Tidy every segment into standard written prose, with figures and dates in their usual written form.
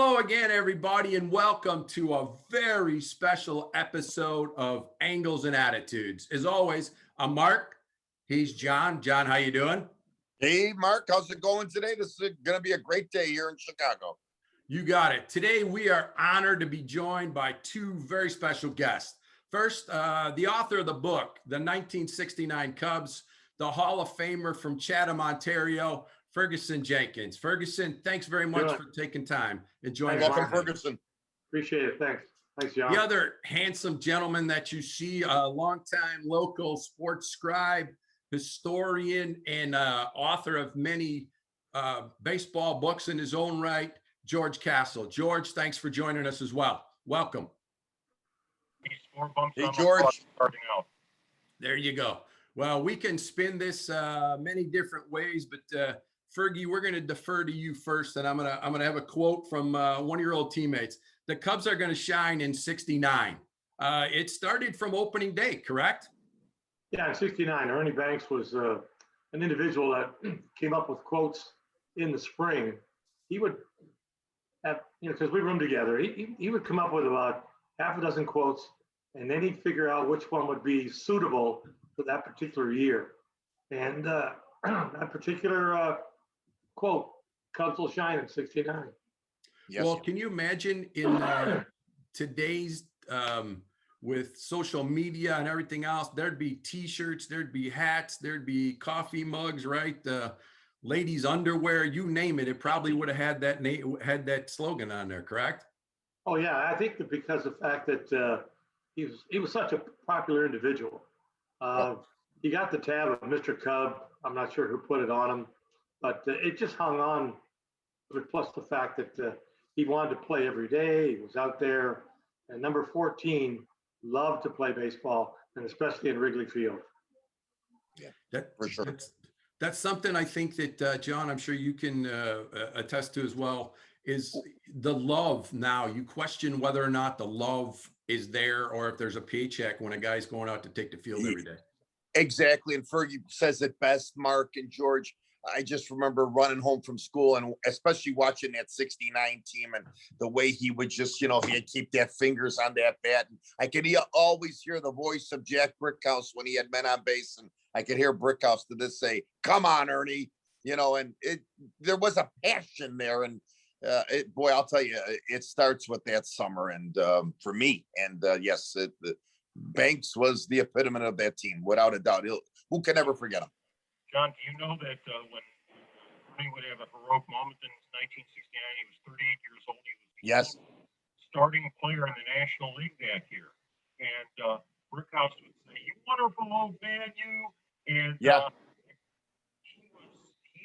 Hello again, everybody, and welcome to a very special episode of Angles and Attitudes. As always, I'm Mark. He's John. John, how you doing? Hey, Mark, how's it going today? This is going to be a great day here in Chicago. You got it. Today, we are honored to be joined by two very special guests. First, the author of the book, The 1969 Cubs, the Hall of Famer from Chatham, Ontario, Fergie Jenkins. Fergie, thanks very much for taking time and joining us. Welcome, Fergie. Appreciate it. Thanks. Thanks, John. The other handsome gentleman that you see, a longtime local sports scribe, historian, and author of many baseball books in his own right, George Castle. George, thanks for joining us as well. Welcome. Hey, George. Starting out. There you go. Well, we can spin this many different ways, but Fergie, we're going to defer to you first, and I'm gonna have a quote from one of your old teammates. The Cubs are going to shine in '69. It started from opening day, correct? Yeah, in '69, Ernie Banks was an individual that came up with quotes in the spring. He would have, because we roomed together, he would come up with about half a dozen quotes, and then he'd figure out which one would be suitable for that particular year. And that particular quote, Cubs will shine in '69. Yes. Well, can you imagine in today's with social media and everything else, there'd be T-shirts, there'd be hats, there'd be coffee mugs, right? Ladies' underwear, you name it. It probably would have had that slogan on there, correct? Oh yeah, I think that because of the fact that he was such a popular individual. He got the tab of Mr. Cub. I'm not sure who put it on him, but it just hung on. Plus the fact that he wanted to play every day. He was out there, and number 14 loved to play baseball, and especially in Wrigley Field. Yeah, That for sure. That's something I think that John, I'm sure you can attest to as well. Is the love now? You question whether or not the love is there, or if there's a paycheck when a guy's going out to take the field every day. Exactly. And Fergie says it best, Mark and George. I just remember running home from school and especially watching that '69 team and the way he would just, he'd keep that fingers on that bat. And I could always hear the voice of Jack Brickhouse when he had men on base. And I could hear Brickhouse to this say, "Come on, Ernie," and there was a passion there. And boy, I'll tell you, it starts with that summer. And for me, and yes, Banks was the epitome of that team, without a doubt. Who can ever forget him? John, do you know that when Ernie would have a heroic moment in 1969, he was 38 years old. He was the starting player in the National League that year. And Brickhouse would say, "You wonderful old man, you." And he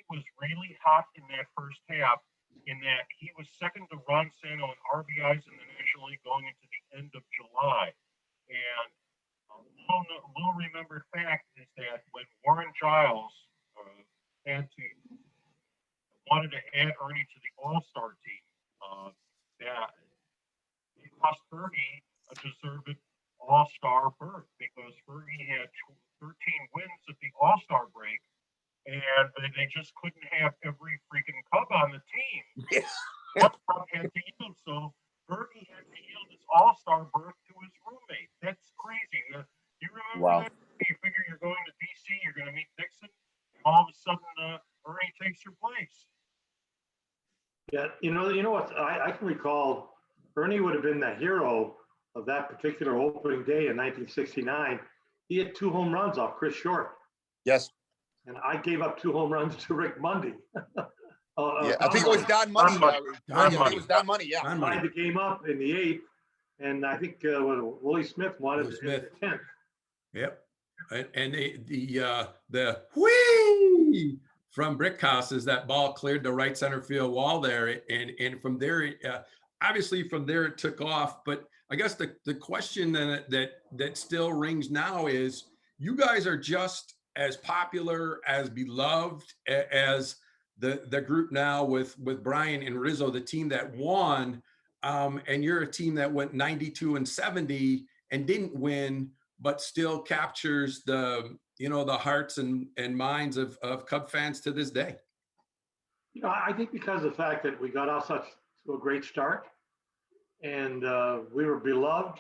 was really hot in that first half, in that he was second to Ron Santo in RBIs in the National League going into the end of July. And a little remembered fact is that when Warren Giles wanted to add Ernie to the All-Star team, that it cost Fergie a deserved All-Star berth, because Fergie had 13 wins at the All-Star break, and they just couldn't have every freaking Cub on the team. Yeah. One Cub had to yield, so Fergie had to yield his All-Star berth to his roommate. That's crazy. You remember that? You figure you're going to D.C., you're going to meet Nixon, and all of a sudden Ernie takes your place. Yeah, you know what? I can recall Ernie would have been the hero of that particular opening day in 1969. He had 2 home runs off Chris Short. Yes. And I gave up 2 home runs to Rick Mundy. I think it was Don Money. It was Don Money, yeah. Tied the game up in the 8th, and I think Willie Smith wanted in the 10th. Yep. And the whee from Brickhouse as that ball cleared the right center field wall there, and from there, obviously from there it took off. But I guess the question that still rings now is, you guys are just as popular, as beloved as the group now with Brian and Rizzo, the team that won, and you're a team that went 92 and 70 and didn't win, but still captures the hearts and minds of Cub fans to this day. I think because of the fact that we got off to a great start, and we were beloved.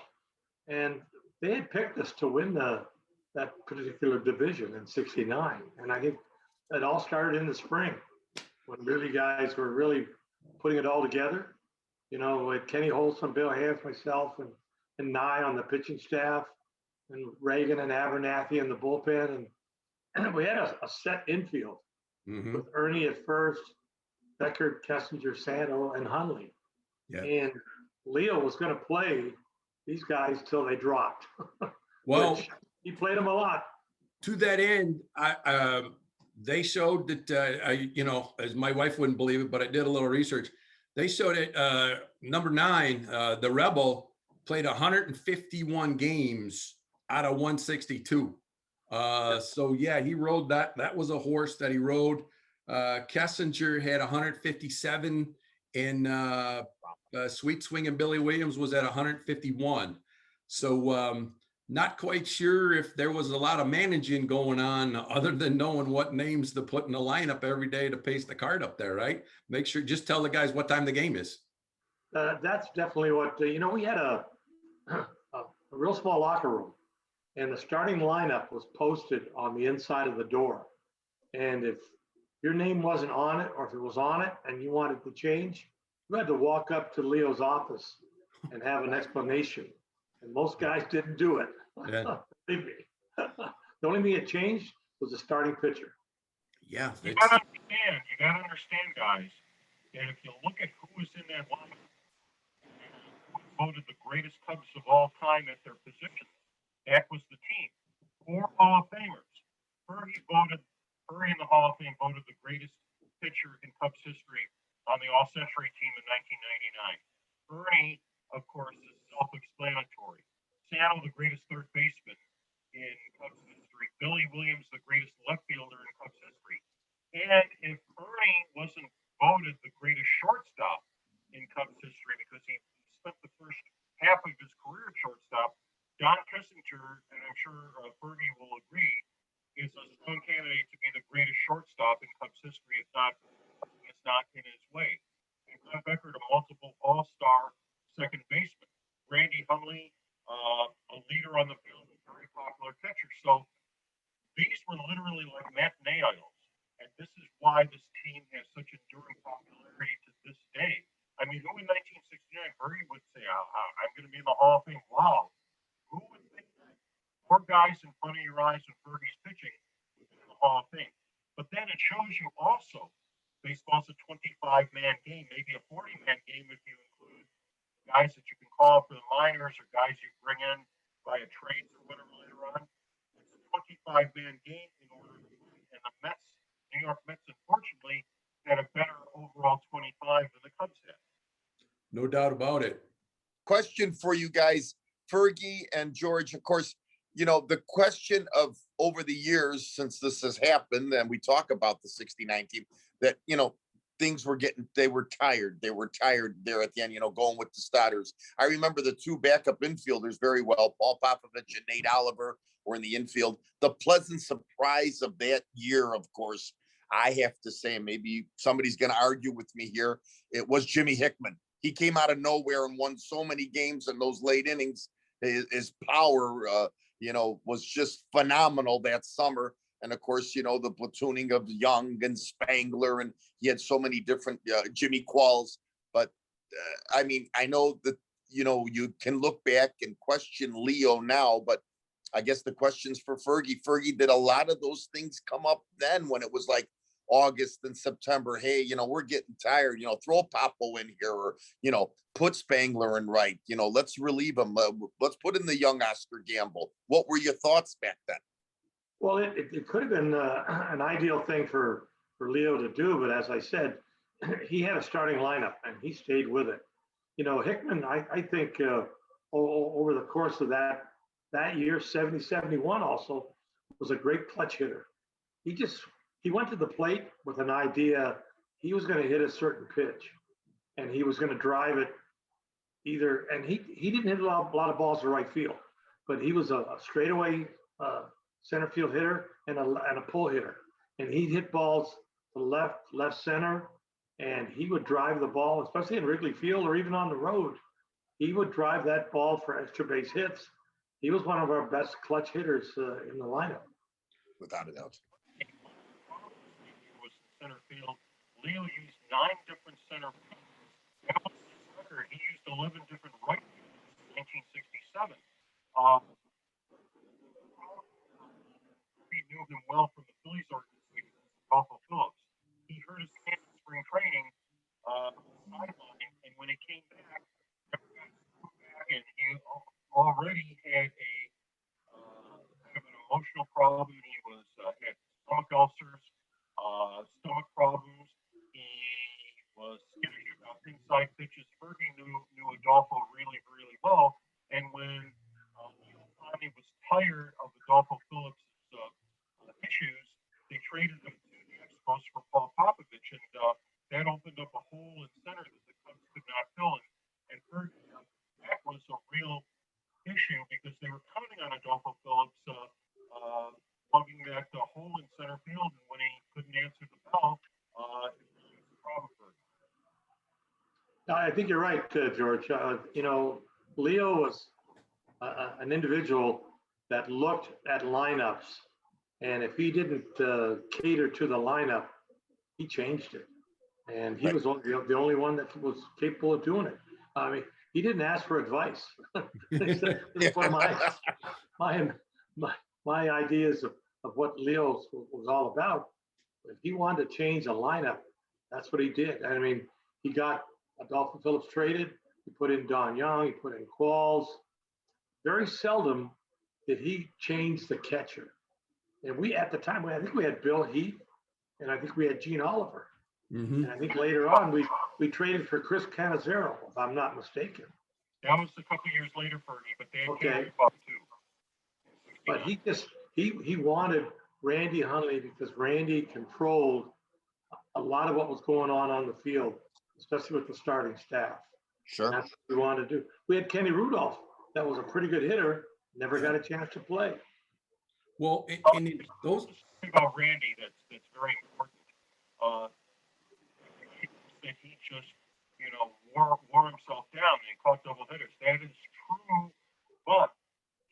And they had picked us to win that particular division in '69, and I think it all started in the spring when really guys were really putting it all together. You know, with Kenny Holson, Bill Hance, myself, and Nye on the pitching staff, and Reagan and Abernathy in the bullpen, and we had a set infield Mhm. with Ernie at first, Becker, Kessinger, Sano, and Hunley. Yeah. And Leo was going to play these guys till they dropped. Well, Which he played them a lot. to that end, they showed that as my wife wouldn't believe it, but I did a little research. They showed it. Number 9, the Rebel, played 151 games out of 162. So yeah, he rode that. That was a horse that he rode. Kessinger had 157, and Sweet Swing and Billy Williams was at 151. So not quite sure if there was a lot of managing going on other than knowing what names to put in the lineup every day to paste the card up there, right? Make sure, just tell the guys what time the game is. That's definitely what, we had a real small locker room, and the starting lineup was posted on the inside of the door. And if your name wasn't on it, or if it was on it and you wanted to change, you had to walk up to Leo's office and have an explanation. And most guys didn't do it. Yeah. Believe me. The only thing that changed was the starting pitcher. Yeah. You gotta understand, guys, that if you look at who was in that lineup, who was voted the greatest Cubs of all time at their position, that was the team. 4 Hall of Famers. Fergie in the Hall of Fame voted the greatest pitcher in Cubs history on the All-Century team in 1999. Ernie, of course, is self-explanatory. Sano, the greatest third baseman in Cubs history. Billy Williams, the greatest left fielder in Cubs history. And if Ernie wasn't voted the greatest shortstop in Cubs history because he spent the first half of his career at shortstop, Don Kissinger, and I'm sure Fergie will agree, is a strong candidate to be the greatest shortstop in Cubs history. It's not in his way. And Glenn Becker, a multiple All-Star second baseman. Randy Hundley, a leader on the field, a very popular catcher. So these were literally like matinee idols. And this is why this team has such enduring popularity to this day. I mean, who in 1969, Fergie would say, I'm going to be in the Hall of Fame. Wow. Who would think that? 4 guys in front of your eyes when Fergie's pitching within the Hall of Fame. But then it shows you also baseball's a 25-man game, maybe a 40-man game if you include guys that you can call for the minors or guys you bring in via trades or whatever later on. It's a 25-man game in order to win. And the Mets, New York Mets, unfortunately, had a better overall 25 than the Cubs had. No doubt about it. Question for you guys, Fergie and George. Of course, the question of over the years since this has happened, and we talk about the '69 team, that things were they were tired. They were tired there at the end, going with the starters. I remember the 2 backup infielders very well. Paul Popovich and Nate Oliver were in the infield. The pleasant surprise of that year, of course, I have to say, maybe somebody's going to argue with me here, it was Jimmy Hickman. He came out of nowhere and won so many games in those late innings. His power, was just phenomenal that summer. And of course, the platooning of Young and Spangler, and he had so many different Jimmy Qualls. But I mean, I know that, you can look back and question Leo now, but I guess the question's for Fergie. Fergie, did a lot of those things come up then when it was like August and September? Hey, we're getting tired, throw Papo in here, or, put Spangler in right, let's relieve him. Let's put in the young Oscar Gamble. What were your thoughts back then? Well, it could have been an ideal thing for Leo to do, but as I said, he had a starting lineup and he stayed with it. Hickman, I think over the course of that year, 70, 71 also, was a great clutch hitter. He went to the plate with an idea he was going to hit a certain pitch and he was going to drive it either. And he didn't hit a lot of balls to right field, but he was a straightaway center field hitter and a pull hitter. And he'd hit balls to left center, and he would drive the ball, especially in Wrigley Field or even on the road. He would drive that ball for extra base hits. He was one of our best clutch hitters in the lineup. Without a doubt. He was in center field. Leo used 9 different center fields. That was his record. He used 11 different right fields in 1967. He knew him well from the Phillies organization, Buffalo Phillips. He hurt his hand in spring training sideline, and when he came back, and he already had a kind of an emotional problem. He was had stomach ulcers, stomach problems. He was skittish about inside pitches. Fergie knew Adolfo really, really well, and when Leo finally was tired of Adolfo Phillips' issues, they traded him to the Expos for Paul Popovich, and that opened up a hole in center that the Cubs could not fill. And Fergie, that was a real issue because they were counting on Adolfo Phillips plugging that hole in center field, and when he couldn't answer the bell, it was a problem for him. I think you're right, George. Leo was an individual that looked at lineups, and if he didn't cater to the lineup, he changed it. And he was the only one that was capable of doing it. I mean, he didn't ask for advice. This is one of my ideas of what Leo was all about. If he wanted to change a lineup, that's what he did. I mean, he got Adolfo Phillips traded. He put in Don Young. He put in Qualls. Very seldom did he change the catcher. And we, at the time, I think we had Bill Heath, and I think we had Gene Oliver. Mm-hmm. And I think later on we traded for Chris Cannizzaro, if I'm not mistaken. That was a couple years later for me, but they had Okay. up too. But he wanted Randy Hundley because Randy controlled a lot of what was going on the field, especially with the starting staff. Sure. That's what we wanted to do. We had Kenny Rudolph, that was a pretty good hitter, never got a chance to play. Well, and those about Randy, that's very important. That he just wore himself down and he caught double hitters. That is true, but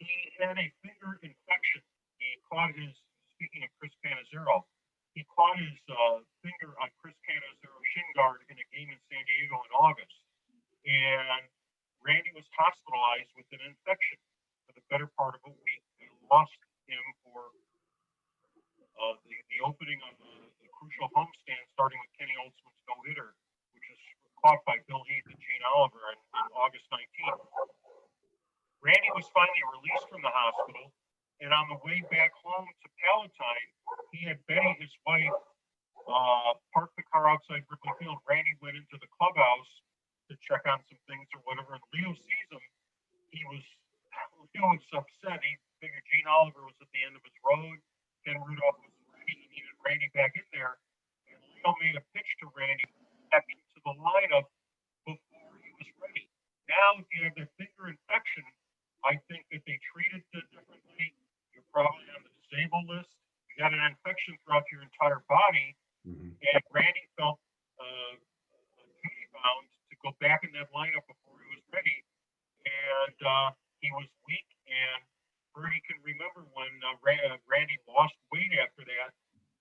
he had a finger infection. He caught his. Speaking of Chris Cannizzaro, he caught his finger on Chris Cannizzaro's shin guard in a game in San Diego in August, and Randy was hospitalized with an infection for the better part of a week. They lost him for the opening of the crucial homestand, starting with Kenny Oldsman's no-hitter, which was caught by Bill Heath and Gene Oliver on August 19th. Randy was finally released from the hospital, and on the way back home to Palatine, he had Betty, his wife, park the car outside Wrigley Field. Randy went into the clubhouse to check on some things or whatever, and Leo sees him. Leo was upset. He figured Gene Oliver was at the end of his road. Ken Rudolph was ready. He needed Randy back in there. And Leo made a pitch to Randy back into the lineup before he was ready. Now, if you have that finger infection, I think that they treated it differently. You're probably on the disabled list. You got an infection throughout your entire body. Mm-hmm. And Randy felt duty bound to go back in that lineup before he was ready. And he was weak. And Bernie can remember when Randy lost weight after that,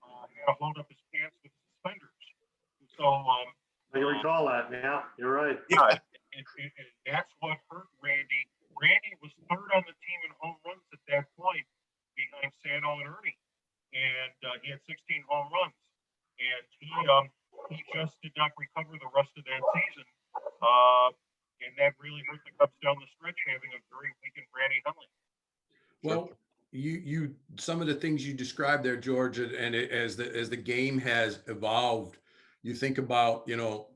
had to hold up his pants with suspenders. So I recall that. Yeah, you're right. yeah, and that's what hurt Randy. Randy was third on the team in home runs at that point, behind Sano and Ernie, and he had 16 home runs. And he just did not recover the rest of that season, and that really hurt the Cubs down the stretch, having a very weakened Randy Hundley. Well, you some of the things you described there, George, and as the game has evolved, you think about,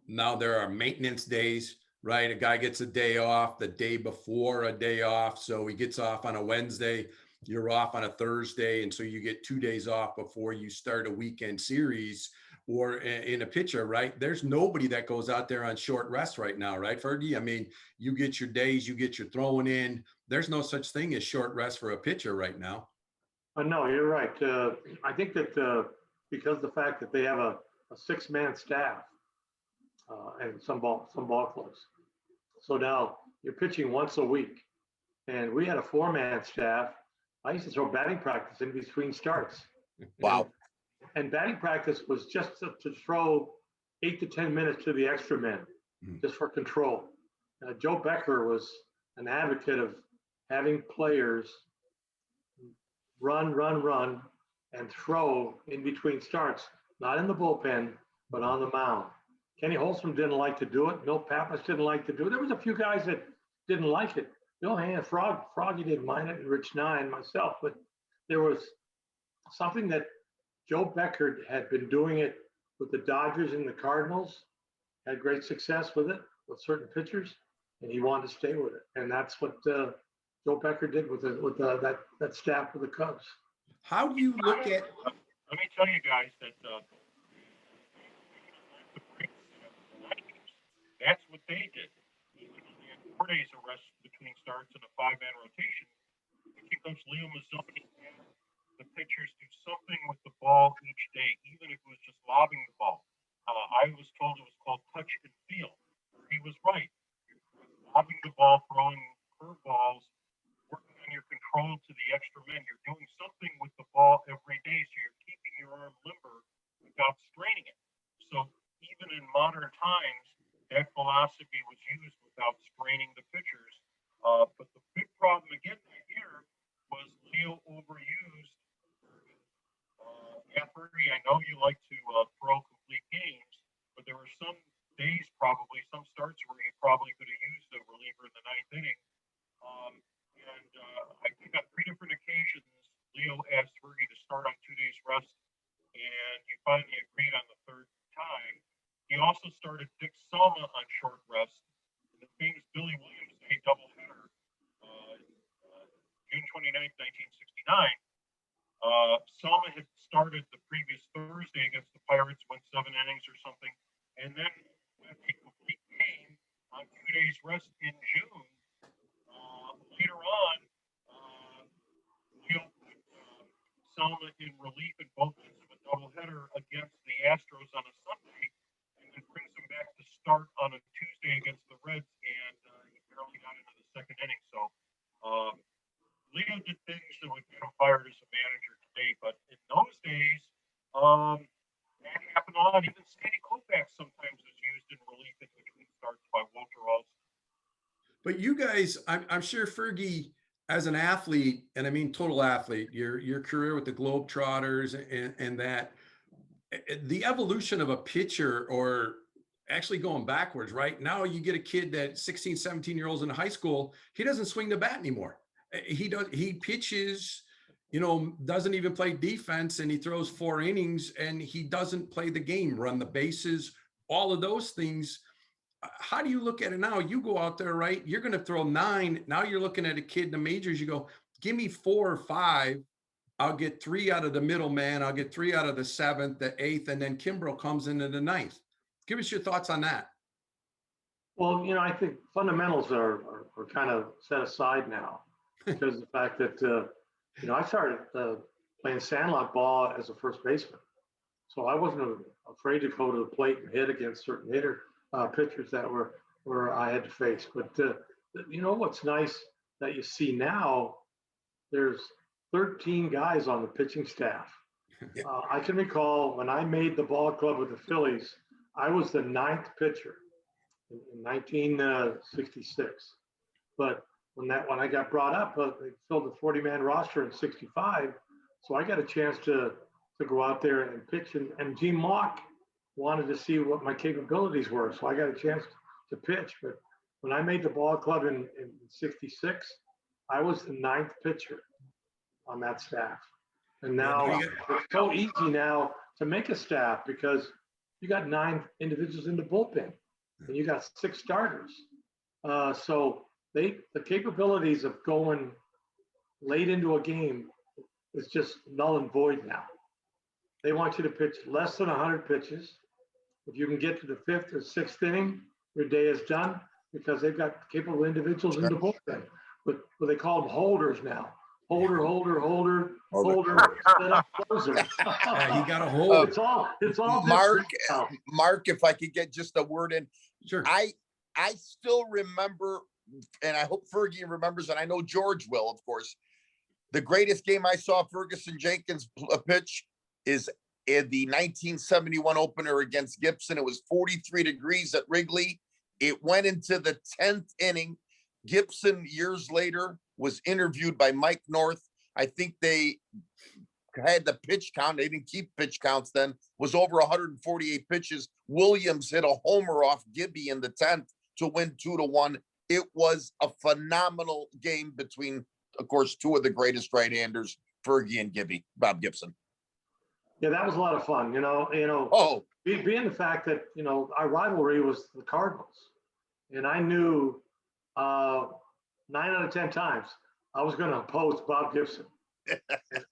now there are maintenance days, right? A guy gets a day off the day before a day off, so he gets off on a Wednesday, you're off on a Thursday, and so you get 2 days off before you start a weekend series or in a pitcher, right? There's nobody that goes out there on short rest right now, right, Fergie? I mean, you get your days, you get your throwing in. There's no such thing as short rest for a pitcher right now. No, you're right. I think that because the fact that they have a 6-man staff, and some ball clubs. So now you're pitching once a week, and we had a 4-man staff. I used to throw batting practice in between starts. Wow. And batting practice was just to throw 8 to 10 minutes to the extra men, just for control. Joe Becker was an advocate of having players run, and throw in between starts, not in the bullpen, but on the mound. Kenny Holstrom didn't like to do it. Bill Pappas didn't like to do it. There was a few guys that didn't like it. Bill Hand, Froggy didn't mind it, and Rich Nine, myself, but there was something that Joe Becker had been doing it with the Dodgers and the Cardinals, had great success with it, with certain pitchers, and he wanted to stay with it. And that's what Joe Becker did with that staff with the Cubs. How do you look at? Let me tell you guys that that's what they did. They had 4 days of rest between starts and a 5-man rotation. Pitching coach Leo Mazzoni had the pitchers do something with the ball each day, even if it was just lobbing the ball. I was told it was called touch and feel. He was right. Lobbing the ball, throwing curveballs, working on your control to the extra men. You're doing something with the ball every day, so you're keeping your arm limber without straining it. So even in modern times, that philosophy was used without straining the pitchers. But the big problem again that year was Leo overused. Yeah, Fergie, I know you like to throw complete games, but there were some days, probably some starts where he probably could have used a reliever in the 9th inning. I think on 3 different occasions, Leo asked Fergie to start on 2 days rest, and he finally agreed on the 3rd time. He also started Dick Salma on short rest in the famous Billy Williams Day doubleheader, June 29th, 1969. Salma had started the previous Thursday against the Pirates, went 7 innings or something, and then went a complete game on 2 days rest in June. Later on, Leo put Salma in relief in both ends of a doubleheader against the Astros on a Sunday, and then brings him back to start on a Tuesday against the Reds, and he barely got into the 2nd inning. So Leo did things that would get him fired as a manager today, but in those days, that happened a lot. Even Sandy Koufax sometimes is used in relief in between starts by Walter Olson. But you guys, I'm sure Fergie, as an athlete, and I mean total athlete, your career with the Globetrotters and that, the evolution of a pitcher, or actually going backwards, right? Now you get a kid that 16, 17-year-olds in high school, he doesn't swing the bat anymore. He pitches, doesn't even play defense, and he throws 4 innings, and he doesn't play the game, run the bases, all of those things. How do you look at it now? You go out there, right? You're going to throw 9. Now you're looking at a kid in the majors. You go, give me 4 or 5. I'll get 3 out of the middle man. I'll get 3 out of the 7th, the 8th, and then Kimbrel comes into the 9th. Give us your thoughts on that. Well, I think fundamentals are kind of set aside now because of the fact that, I started playing sandlot ball as a first baseman. So I wasn't afraid to go to the plate and hit against certain pitchers that were I had to face. But what's nice that you see now, there's 13 guys on the pitching staff. Yeah. I can recall when I made the ball club with the Phillies, I was the 9th pitcher in 1966. But when I got brought up, they filled the 40-man roster in 65. So I got a chance to go out there and pitch. And Gene Mock wanted to see what my capabilities were. So I got a chance to pitch. But when I made the ball club in 66, I was the 9th pitcher on that staff. And now it's so easy now to make a staff because you got 9 individuals in the bullpen and you got 6 starters. So the capabilities of going late into a game is just null and void now. They want you to pitch less than 100 pitches. If you can get to the 5th or 6th inning, your day is done because they've got capable individuals in the bullpen. But they call them holders now. holder, set up, closer. Yeah, he got a hold. It's all Mark, different now. Mark, if I could get just a word in, Sure. I still remember, and I hope Fergie remembers, and I know George will, of course. The greatest game I saw Ferguson Jenkins pitch is in the 1971 opener against Gibson. It was 43 degrees at Wrigley. It went into the 10th inning. Gibson, years later, was interviewed by Mike North. I think they had the pitch count. They didn't keep pitch counts then. Was over 148 pitches. Williams hit a homer off Gibby in the 10th to win 2-1. It was a phenomenal game between, of course, two of the greatest right-handers, Fergie and Gibby, Bob Gibson. Yeah, that was a lot of fun. Oh, Being the fact that our rivalry was the Cardinals, and I knew 9 out of 10 times I was going to oppose Bob Gibson.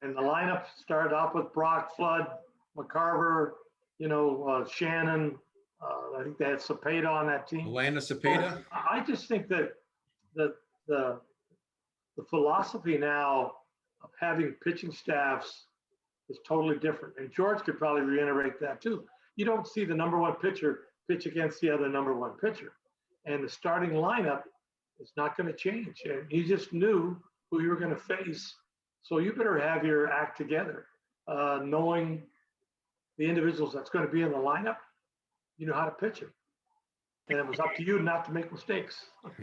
And the lineup started off with Brock, Flood, McCarver, Shannon. I think they had Cepeda on that team. Atlanta Cepeda. I just think that the philosophy now of having pitching staffs is totally different. And George could probably reiterate that too. You don't see the number one pitcher pitch against the other number one pitcher. And the starting lineup is not going to change. And you just knew who you were going to face. So you better have your act together, knowing the individuals that's going to be in the lineup, you know how to pitch it. And it was up to you not to make mistakes. Both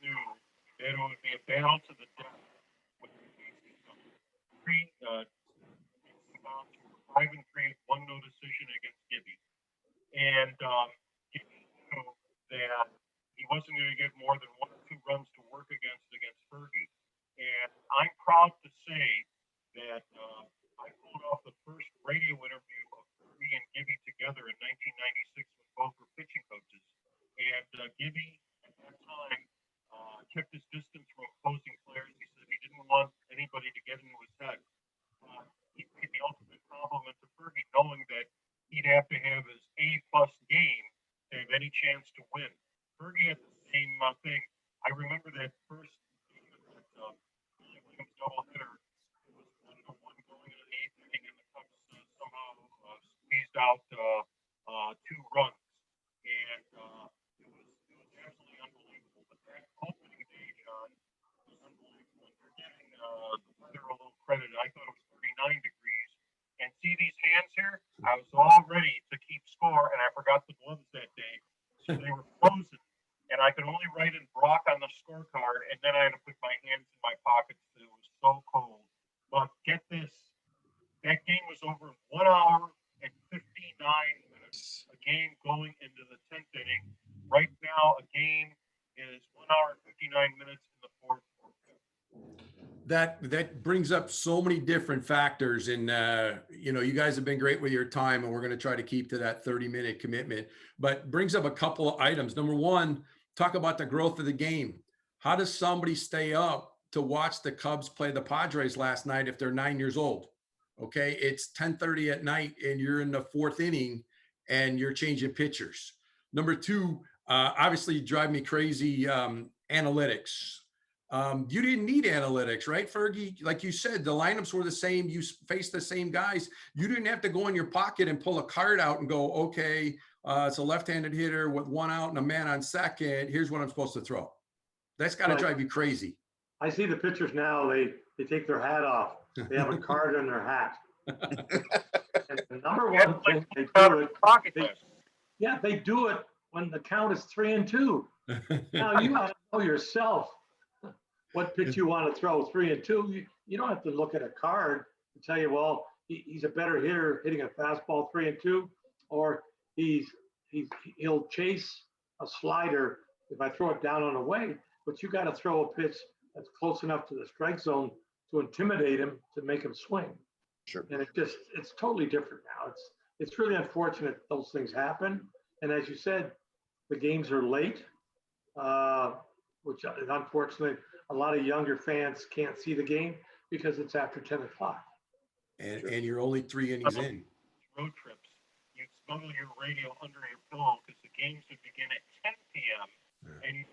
knew that it would be a battle to the death. With three, 5-3, 1-0 decision against Gibby. And Gibby knew that he wasn't going to get more than 1 or 2 runs to work against Fergie. And I'm proud to say that I pulled off the first radio interview of me and Gibby together in 1996 when both were pitching coaches. And Gibby, at that time, kept his distance from opposing players. He said he didn't want anybody to get into his head. He paid the ultimate compliment to Fergie, knowing that he'd have to have his A-plus game to have any chance to win. Fergie had the same thing. I remember that first game that Williams doubleheader. It was 1-1 going in the 8th inning, and the Cubs somehow squeezed out 2 runs, and it was absolutely unbelievable. But that opening day, John, was unbelievable. And you're giving the weather a little credit. I thought it was 39 degrees. And see these hands here? I was all ready to keep score, and I forgot the gloves that day, so they were frozen. And I could only write in Brock on the scorecard, and then I had to put my hands in my pockets. It was so cold. But get this, that game was over in 1 hour and 59 minutes. A game going into the 10th inning. Right now, a game is 1 hour and 59 minutes in the 4th. That brings up so many different factors, and you guys have been great with your time, and we're going to try to keep to that 30-minute commitment, but brings up a couple of items. Number one, talk about the growth of the game. How does somebody stay up to watch the Cubs play the Padres last night if they're 9 years old? Okay, it's 10:30 at night and you're in the 4th inning and you're changing pitchers. Number two, obviously drive me crazy, analytics. You didn't need analytics, right, Fergie? Like you said, the lineups were the same. You faced the same guys. You didn't have to go in your pocket and pull a card out and go, okay, it's a left-handed hitter with 1 out and a man on second. Here's what I'm supposed to throw. That's got to drive you crazy. I see the pitchers now, they take their hat off. They have a card in their hat. And the number one thing they do it when the count is 3-2. Now you have to know yourself what pitch you want to throw, 3-2. You don't have to look at a card to tell you, well, he's a better hitter hitting a fastball 3-2, or he'll chase a slider if I throw it down on the way. But you got to throw a pitch that's close enough to the strike zone to intimidate him, to make him swing. Sure. And it's totally different now. It's really unfortunate those things happen. And as you said, the games are late, which is unfortunately a lot of younger fans can't see the game because it's after 10 o'clock. And you're only 3 innings in. Road trips, you'd smuggle your radio under your pillow because the games would begin at 10 p.m. And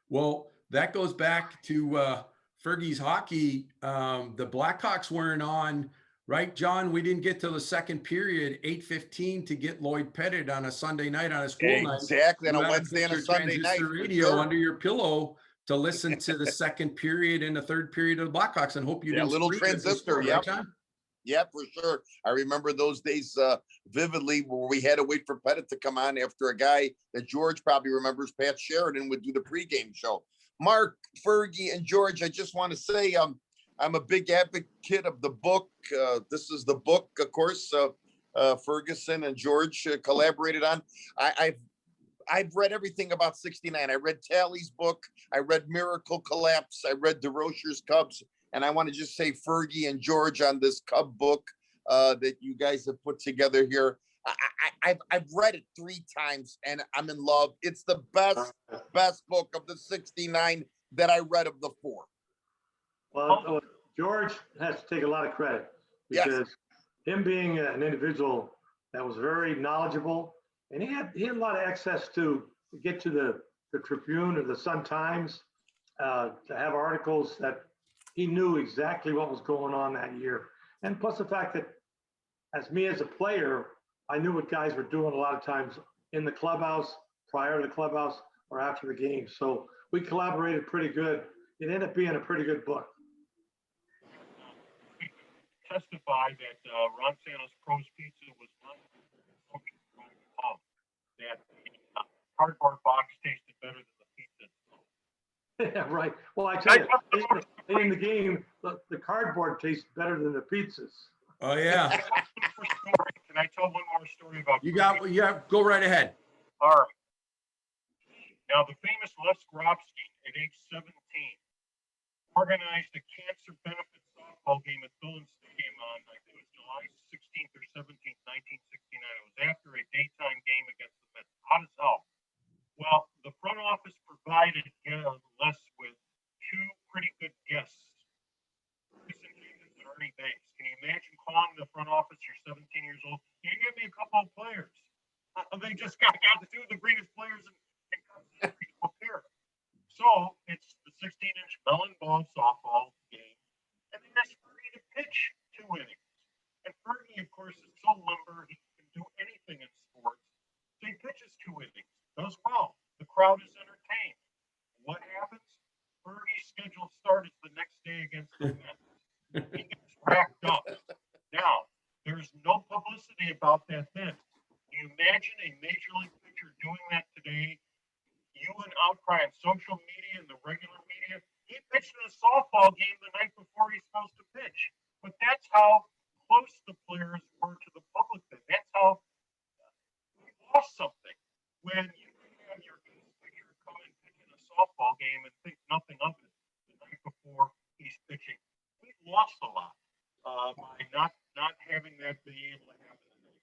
Well, that goes back to Fergie's hockey. The Blackhawks weren't on, right, John? We didn't get to the second period, 8:15, to get Lloyd Pettit on a Sunday night on a school night. Exactly, on You a had to Wednesday put and a your Sunday night, transistor for radio sure. under your pillow to listen to the second period and the third period of the Blackhawks and hope you That didn't little scream at the transistor, score, right, yep. John? Yeah, for sure. I remember those days vividly, where we had to wait for Pettit to come on after a guy that George probably remembers, Pat Sheridan, would do the pregame show. Mark, Fergie, and George, I just want to say I'm a big advocate of the book. This is the book, of course, Ferguson and George collaborated on. I've read everything about 69. I read Talley's book. I read Miracle Collapse. I read DeRocher's Cubs. And I want to just say Fergie and George on this Cub book that you guys have put together here. I've read it 3 times and I'm in love. It's the best book of the 69 that I read of the 4. Well, George has to take a lot of credit because him being an individual that was very knowledgeable, and he had a lot of access to get to the Tribune or the Sun-Times, to have articles that he knew exactly what was going on that year. And plus the fact that as a player, I knew what guys were doing a lot of times in the clubhouse, prior to the clubhouse, or after the game. So we collaborated pretty good. It ended up being a pretty good book. Testify that Ron Santos Pro's Pizza was not that the cardboard box tasted better than the pizza. Yeah, right. Well, I tell you, in the game, the cardboard tastes better than the pizzas. Oh, yeah. Can I tell one more story about Yeah, go right ahead. All right. Now, the famous Les Grobstein, at age 17, organized a cancer benefit softball game at Dillon Stadium on, I think it was July 16th or 17th, 1969. It was after a daytime game against the Mets. Hot as hell. Well, the front office provided Les with 2 pretty good guests, Fergie Jenkins and Ernie Banks. Can you imagine calling the front office? You're 17 years old. Can you give me a couple of players? They just got to do the greatest players and prepare. So it's the 16-inch melon ball softball game, and they asked Fergie to pitch 2 innings. And Fergie, of course, is so limber, he can do anything in sports. So he pitches 2 innings, does well. The crowd is entertained. What happens? Fergie's scheduled start is the next day against the Mets. He gets racked up. Now, there's no publicity about that then. Can you imagine a major league pitcher doing that today? You and outcry on social media and the regular media. He pitched in a softball game the night before he's supposed to pitch. But that's how close the players were to the public then. That's how we lost something. When you have your pitcher come and pitch in a softball game and think nothing of it the night before he's pitching. We lost a lot by not having that be able to happen today.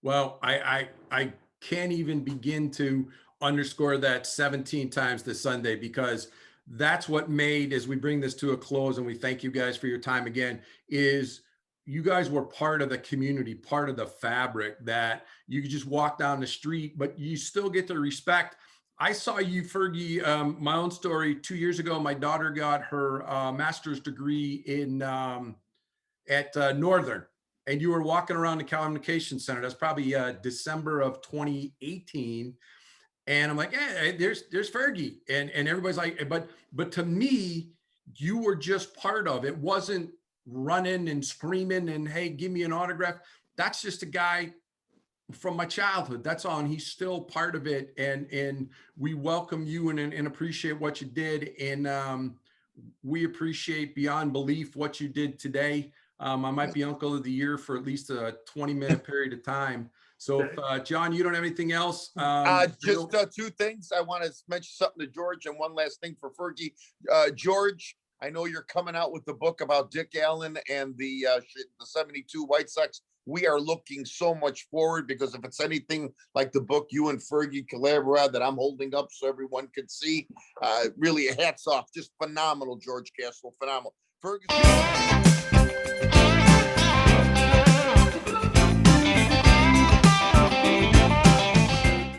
Well, I can't even begin to underscore that 17 times this Sunday, because that's what made, as we bring this to a close, and we thank you guys for your time again, is you guys were part of the community, part of the fabric that you could just walk down the street, but you still get the respect. I saw you, Fergie, my own story 2 years ago. My daughter got her master's degree in at Northern, and you were walking around the Communication Center. That's probably December of 2018. And I'm like, hey, there's Fergie. And everybody's like, but to me, you were just part of it. Wasn't running and screaming and, hey, give me an autograph. That's just a guy from my childhood. That's all. And he's still part of it. And we welcome you and appreciate what you did. And we appreciate beyond belief what you did today. I might be Uncle of the Year for at least a 20-minute period of time. So if, John, you don't have anything else? Just 2 things. I want to mention something to George, and one last thing for Fergie. George, I know you're coming out with the book about Dick Allen and the 72 White Sox. We are looking so much forward, because if it's anything like the book you and Fergie collaborate that I'm holding up so everyone can see, really hats off. Just phenomenal, George Castle. Phenomenal. Ferguson.